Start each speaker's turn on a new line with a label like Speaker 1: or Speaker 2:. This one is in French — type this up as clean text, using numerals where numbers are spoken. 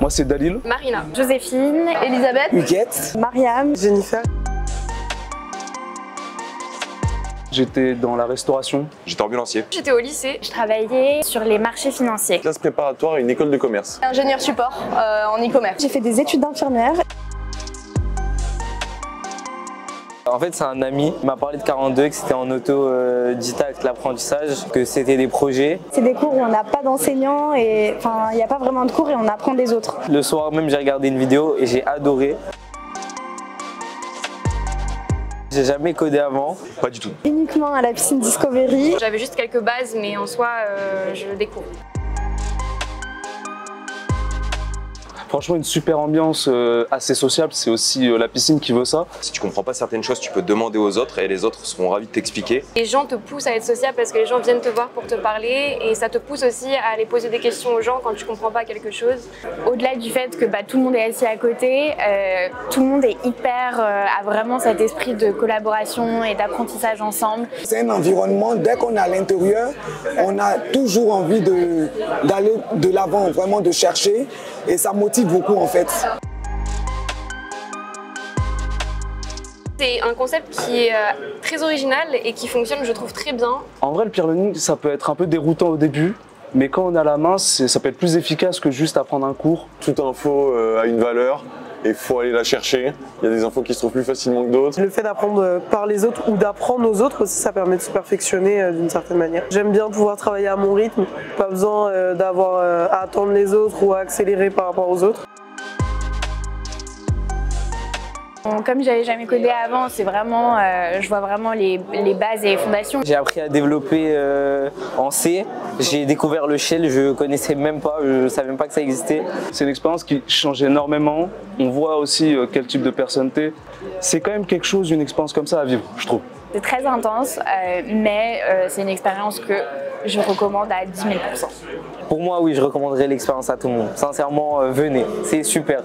Speaker 1: Moi c'est Dalil.
Speaker 2: Marina. Joséphine. Elisabeth.
Speaker 3: Huguette.
Speaker 4: Mariam. Jennifer.
Speaker 1: J'étais dans la restauration.
Speaker 5: J'étais ambulancier.
Speaker 2: J'étais au lycée.
Speaker 6: Je travaillais sur les marchés financiers.
Speaker 5: Classe préparatoire à une école de commerce.
Speaker 2: Ingénieur support en e-commerce.
Speaker 4: J'ai fait des études d'infirmière.
Speaker 7: En fait, c'est un ami qui m'a parlé de 42, que c'était en autodidacte l'apprentissage, que c'était des projets.
Speaker 4: C'est des cours où on n'a pas d'enseignants et enfin, il n'y a pas vraiment de cours et on apprend des autres.
Speaker 7: Le soir même, j'ai regardé une vidéo et j'ai adoré. J'ai jamais codé avant.
Speaker 5: Pas du tout.
Speaker 4: Uniquement à la piscine Discovery.
Speaker 2: J'avais juste quelques bases, mais en soi, je découvre.
Speaker 1: Franchement, une super ambiance assez sociable, c'est aussi la piscine qui veut ça.
Speaker 5: Si tu comprends pas certaines choses, tu peux demander aux autres et les autres seront ravis de t'expliquer.
Speaker 2: Les gens te poussent à être sociable parce que les gens viennent te voir pour te parler et ça te pousse aussi à aller poser des questions aux gens quand tu comprends pas quelque chose.
Speaker 6: Au-delà du fait que tout le monde est assis à côté, tout le monde est hyper, a vraiment cet esprit de collaboration et d'apprentissage ensemble.
Speaker 3: C'est un environnement, dès qu'on est à l'intérieur, on a toujours envie d'aller de l'avant, vraiment de chercher et ça motive beaucoup en fait.
Speaker 2: C'est un concept qui est très original et qui fonctionne, je trouve, très bien.
Speaker 1: En vrai, le peer learning, ça peut être un peu déroutant au début, mais quand on a la main, ça peut être plus efficace que juste apprendre un cours.
Speaker 5: Toute info a une valeur et il faut aller la chercher. Il y a des infos qui se trouvent plus facilement que d'autres.
Speaker 4: Le fait d'apprendre par les autres ou d'apprendre aux autres aussi, ça permet de se perfectionner d'une certaine manière. J'aime bien pouvoir travailler à mon rythme, pas besoin d'avoir à attendre les autres ou à accélérer par rapport aux autres.
Speaker 6: Comme j'avais jamais codé avant, c'est vraiment, je vois vraiment les bases et les fondations.
Speaker 7: J'ai appris à développer en C. J'ai découvert le shell, je connaissais même pas, je savais même pas que ça existait.
Speaker 1: C'est une expérience qui change énormément. On voit aussi quel type de personne t'es. C'est quand même quelque chose, une expérience comme ça à vivre, je trouve.
Speaker 6: C'est très intense, mais c'est une expérience que je recommande à 10 000 %.
Speaker 7: Pour moi, oui, je recommanderais l'expérience à tout le monde. Sincèrement, venez, c'est super.